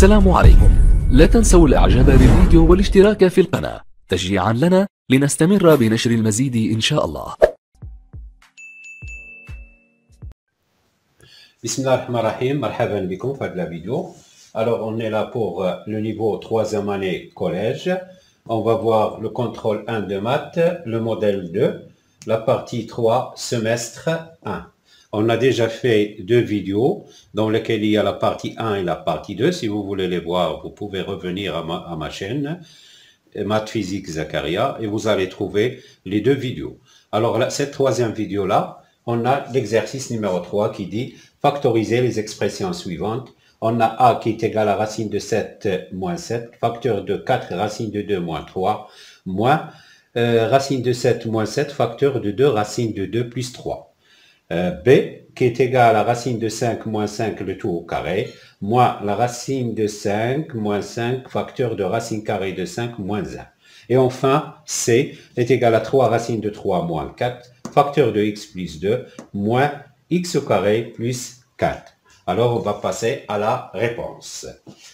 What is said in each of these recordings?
السلام عليكم. لا تنسوا الإعجاب بالفيديو والاشتراك في القناة تشجيعا لنا لنستمر بنشر المزيد إن شاء الله. Bismillahirrahmanirrahim, marhaban bikoum pour la vidéo. Alors on est là pour le niveau 3e année collège. On va voir le contrôle 1 de maths, le modèle 2, la partie 3, semestre 1. On a déjà fait 2 vidéos dans lesquelles il y a la partie 1 et la partie 2. Si vous voulez les voir, vous pouvez revenir à ma chaîne, Maths Physique Zakaria, et vous allez trouver les 2 vidéos. Alors là, cette 3e vidéo-là, on a l'exercice numéro 3 qui dit factoriser les expressions suivantes. On a a qui est égal à racine de 7 moins 7, facteur de 4 racine de 2 moins 3, moins racine de 7 moins 7, facteur de 2 racine de 2 plus 3. B qui est égal à racine de 5 moins 5 le tout au carré, moins la racine de 5 moins 5, facteur de racine carrée de 5 moins 1. Et enfin, C est égal à 3 racine de 3 moins 4, facteur de x plus 2, moins x au carré plus 4. Alors, on va passer à la réponse.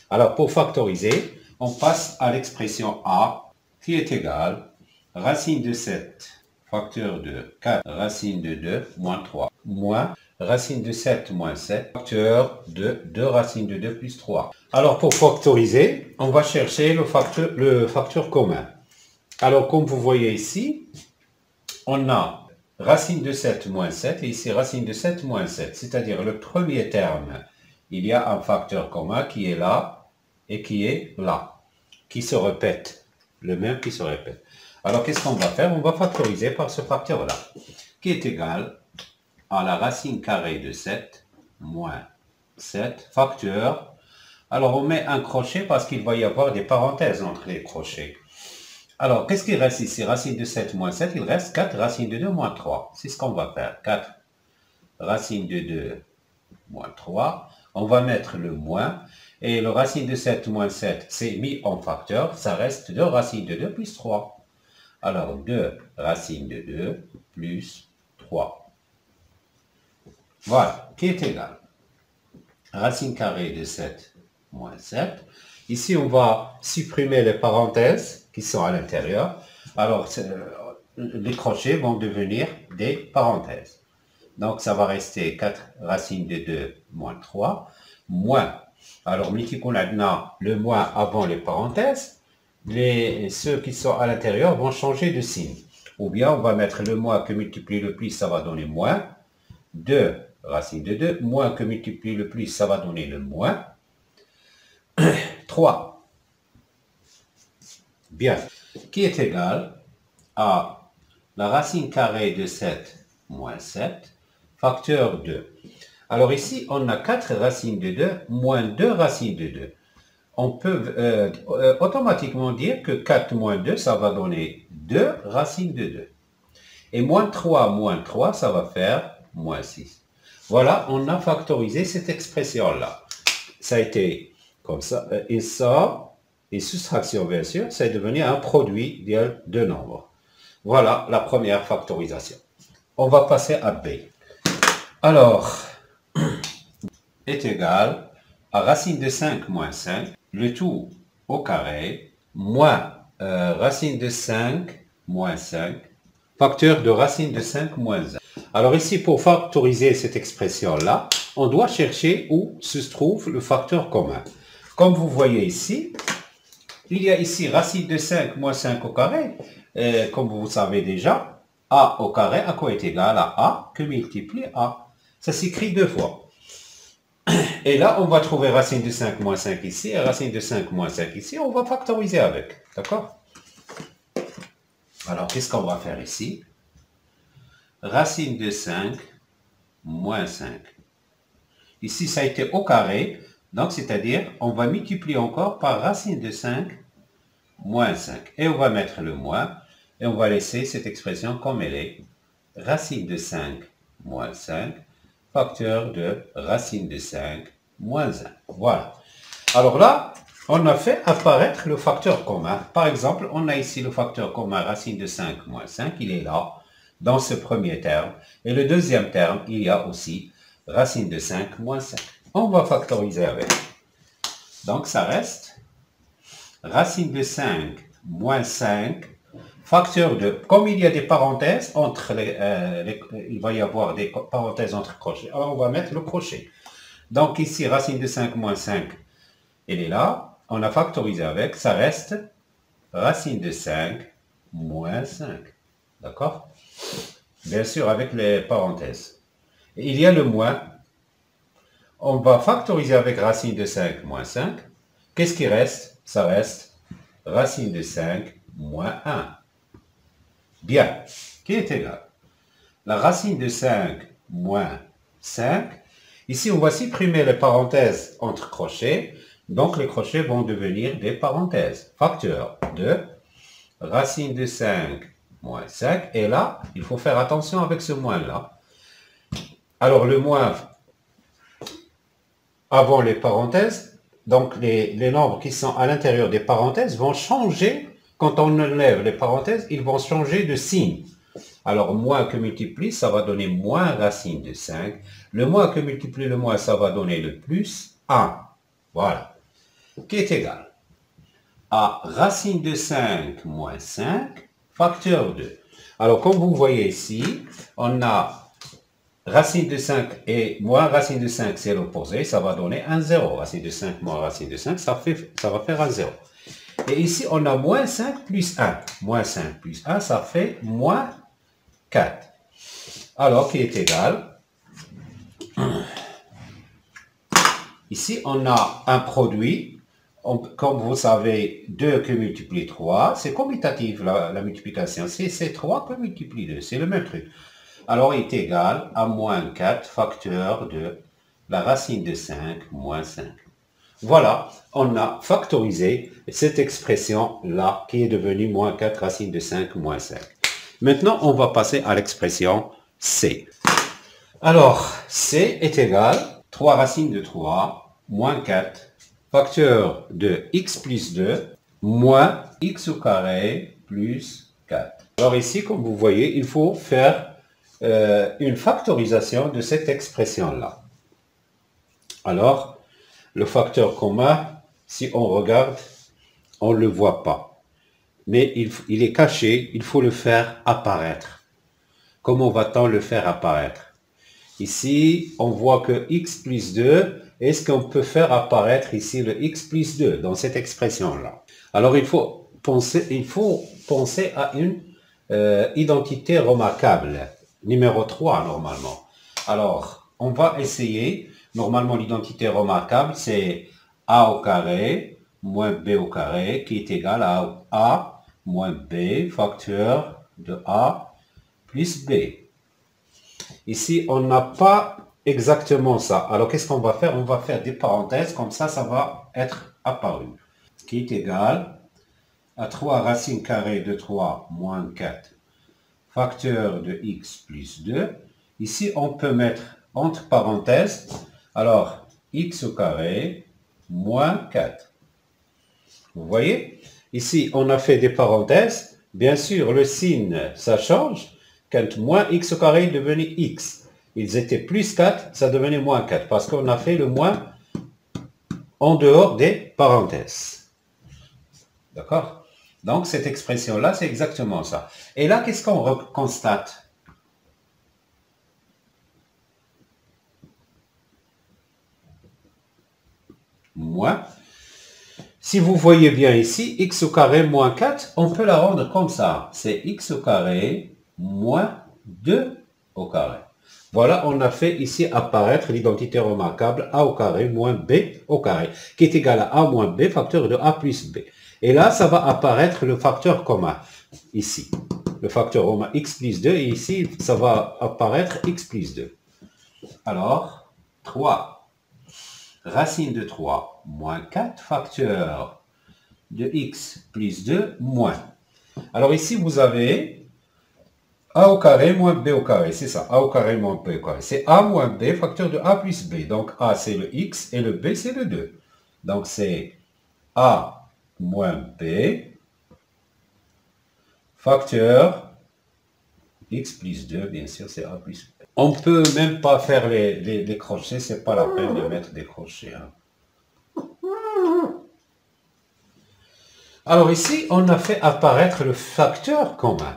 Alors, pour factoriser, on passe à l'expression A qui est égale racine de 7, facteur de 4, racine de 2, moins 3, moins racine de 7, moins 7, facteur de 2 racine de 2 plus 3. Alors, pour factoriser, on va chercher le facteur commun. Alors, comme vous voyez ici, on a racine de 7 moins 7 et ici racine de 7 moins 7. C'est-à-dire le premier terme, il y a un facteur commun qui est là et qui est là, qui se répète, le même qui se répète. Alors qu'est-ce qu'on va faire? On va factoriser par ce facteur-là, qui est égal à la racine carrée de 7 moins 7, facteur. Alors on met un crochet parce qu'il va y avoir des parenthèses entre les crochets. Alors, qu'est-ce qu'il reste ici? Racine de 7 moins 7, il reste 4 racine de 2 moins 3. C'est ce qu'on va faire. 4 racine de 2 moins 3. On va mettre le moins. Et le racine de 7 moins 7, c'est mis en facteur. Ça reste 2 racine de 2 plus 3. Alors, 2 racine de 2 plus 3. Voilà, qui est égal. Racine carrée de 7 moins 7. Ici, on va supprimer les parenthèses qui sont à l'intérieur. Alors, les crochets vont devenir des parenthèses. Donc, ça va rester 4 racine de 2 moins 3, moins. Alors, multiplions maintenant le moins avant les parenthèses. Ceux qui sont à l'intérieur vont changer de signe. Ou bien, on va mettre le moins que multiplie le plus, ça va donner moins. 2 racine de 2, moins que multiplie le plus, ça va donner le moins. 3. Bien, qui est égal à la racine carrée de 7 moins 7, facteur 2. Alors ici, on a 4 racines de 2 moins 2 racines de 2. On peut automatiquement dire que 4 moins 2, ça va donner 2 racines de 2. Et moins 3, ça va faire moins 6. Voilà, on a factorisé cette expression-là. Ça a été comme ça, et ça... Et soustraction, bien sûr, c'est devenu un produit de nombres. Voilà la première factorisation. On va passer à B. Alors, est égal à racine de 5 moins 5, le tout au carré, moins racine de 5 moins 5, facteur de racine de 5 moins 1. Alors ici, pour factoriser cette expression-là, on doit chercher où se trouve le facteur commun. Comme vous voyez ici, il y a ici racine de 5 moins 5 au carré. Comme vous savez déjà, a au carré, à quoi est égal à a que multiplie a. Ça s'écrit 2 fois. Et là, on va trouver racine de 5 moins 5 ici et racine de 5 moins 5 ici. On va factoriser avec. D'accord? Alors, qu'est-ce qu'on va faire ici? Racine de 5 moins 5. Ici, ça a été au carré. Donc, c'est-à-dire, on va multiplier encore par racine de 5 moins 5. Et on va mettre le moins. Et on va laisser cette expression comme elle est. Racine de 5 moins 5, facteur de racine de 5 moins 1. Voilà. Alors là, on a fait apparaître le facteur commun. Par exemple, on a ici le facteur commun racine de 5 moins 5. Il est là, dans ce premier terme. Et le deuxième terme, il y a aussi racine de 5 moins 5. On va factoriser avec. Donc, ça reste racine de 5 moins 5, facteur de... Comme il y a des parenthèses entre il va y avoir des parenthèses entre crochets. Alors, on va mettre le crochet. Donc, ici, racine de 5 moins 5, elle est là. On a factorisé avec. Ça reste racine de 5 moins 5. D'accord? Bien sûr, avec les parenthèses. Et il y a le moins. On va factoriser avec racine de 5 moins 5. Qu'est-ce qui reste? Ça reste racine de 5 moins 1. Bien. Qui est égal? La racine de 5 moins 5. Ici, on va supprimer les parenthèses entre crochets. Donc, les crochets vont devenir des parenthèses. Facteur de racine de 5 moins 5. Et là, il faut faire attention avec ce moins-là. Alors, le moins avant les parenthèses, donc les nombres qui sont à l'intérieur des parenthèses vont changer. Quand on enlève les parenthèses, ils vont changer de signe. Alors, moins que multiplie, ça va donner moins racine de 5. Le moins que multiplie le moins, ça va donner le plus 1. Voilà. Qui est égal à racine de 5 moins 5, facteur 2. Alors, comme vous voyez ici, on a racine de 5 et moins racine de 5, c'est l'opposé, ça va donner un 0. Racine de 5 moins racine de 5, ça va faire un 0. Et ici, on a moins 5 plus 1. Moins 5 plus 1, ça fait moins 4. Alors, qui est égal. Ici, on a un produit. Comme vous savez, 2 que multiplie 3, c'est commutatif la multiplication. C'est 3 que multiplie 2, c'est le même truc. Alors, il est égal à moins 4 facteur de la racine de 5 moins 5. Voilà, on a factorisé cette expression-là qui est devenue moins 4 racine de 5 moins 5. Maintenant, on va passer à l'expression C. Alors, C est égal à 3 racines de 3 moins 4 facteur de x plus 2 moins x au carré plus 4. Alors ici, comme vous voyez, il faut faire une factorisation de cette expression-là. Alors, le facteur commun, si on regarde, on ne le voit pas. Mais il est caché, il faut le faire apparaître. Comment va-t-on le faire apparaître? Ici, on voit que x plus 2, est-ce qu'on peut faire apparaître ici le x plus 2 dans cette expression-là? Alors, il faut penser à une identité remarquable, numéro 3 normalement. Alors, on va essayer, normalement l'identité remarquable, c'est a au carré moins b au carré qui est égal à a moins b facteur de a plus b. Ici, on n'a pas exactement ça. Alors, qu'est-ce qu'on va faire? On va faire des parenthèses, comme ça, ça va être apparu. Qui est égal à 3 racines carrées de 3 moins 4 facteur de x plus 2. Ici, on peut mettre entre parenthèses, alors, x au carré moins 4. Vous voyez? Ici, on a fait des parenthèses. Bien sûr, le signe, ça change. Quand moins x au carré est devenu x, ils étaient plus 4, ça devenait moins 4, parce qu'on a fait le moins en dehors des parenthèses. D'accord? Donc, cette expression-là, c'est exactement ça. Et là, qu'est-ce qu'on constate? Moins. Si vous voyez bien ici, x au carré moins 4, on peut la rendre comme ça. C'est x au carré moins 2 au carré. Voilà, on a fait ici apparaître l'identité remarquable a au carré moins b au carré, qui est égal à a moins b facteur de a plus b. Et là, ça va apparaître le facteur commun, ici. Le facteur commun x plus 2, et ici, ça va apparaître x plus 2. Alors, 3 racine de 3 moins 4 facteur de x plus 2 moins. Alors ici, vous avez a au carré moins b au carré, c'est ça, a au carré moins b au carré. C'est a moins b facteur de a plus b. Donc a, c'est le x et le b, c'est le 2. Donc c'est a moins b facteur x plus 2, bien sûr, c'est a plus b. On ne peut même pas faire les crochets, c'est pas la peine de mettre des crochets. Hein. Alors ici, on a fait apparaître le facteur commun.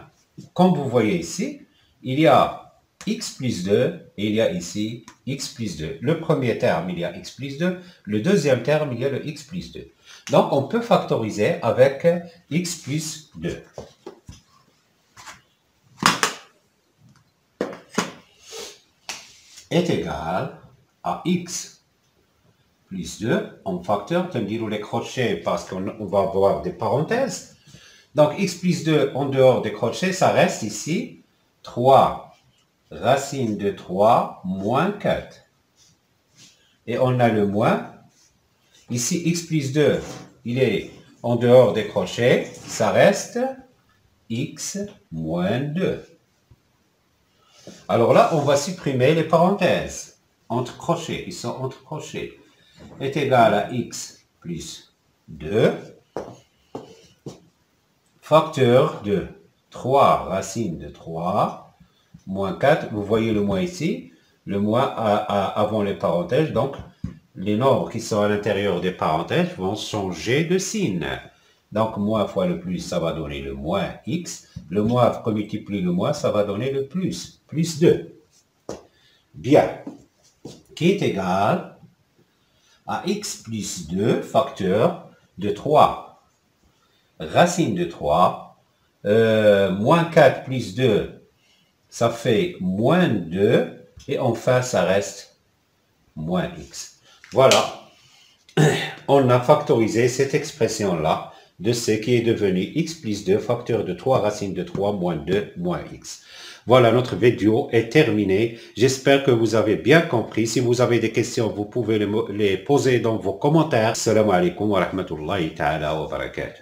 Comme vous voyez ici, il y a x plus 2 et il y a ici x plus 2. Le premier terme, il y a x plus 2. Le deuxième terme, il y a le x plus 2. Donc, on peut factoriser avec x plus 2. Est égal à x plus 2 en facteur, tenir les crochets parce qu'on va avoir des parenthèses. Donc, x plus 2 en dehors des crochets, ça reste ici 3 racine de 3 moins 4. Et on a le moins. Ici, x plus 2, il est en dehors des crochets, ça reste x moins 2. Alors là, on va supprimer les parenthèses entre crochets. Ils sont entre crochets. Est égal à x plus 2. Facteur de 3 racine de 3 moins 4. Vous voyez le moins ici. Le moins avant les parenthèses. Donc, les nombres qui sont à l'intérieur des parenthèses vont changer de signe. Donc, moins fois le plus, ça va donner le moins x. Le moins qu'on multiplie le moins, ça va donner le plus 2. Bien. Qui est égal à x plus 2, facteur de 3 racine de 3, moins 4 plus 2, ça fait moins 2, et enfin, ça reste moins x. Voilà. On a factorisé cette expression-là de ce qui est devenu x plus 2, facteur de 3 racine de 3 moins 2 moins x. Voilà, notre vidéo est terminée. J'espère que vous avez bien compris. Si vous avez des questions, vous pouvez les poser dans vos commentaires. Assalamu alaikum wa rahmatullahi ta'ala wa barakatuh.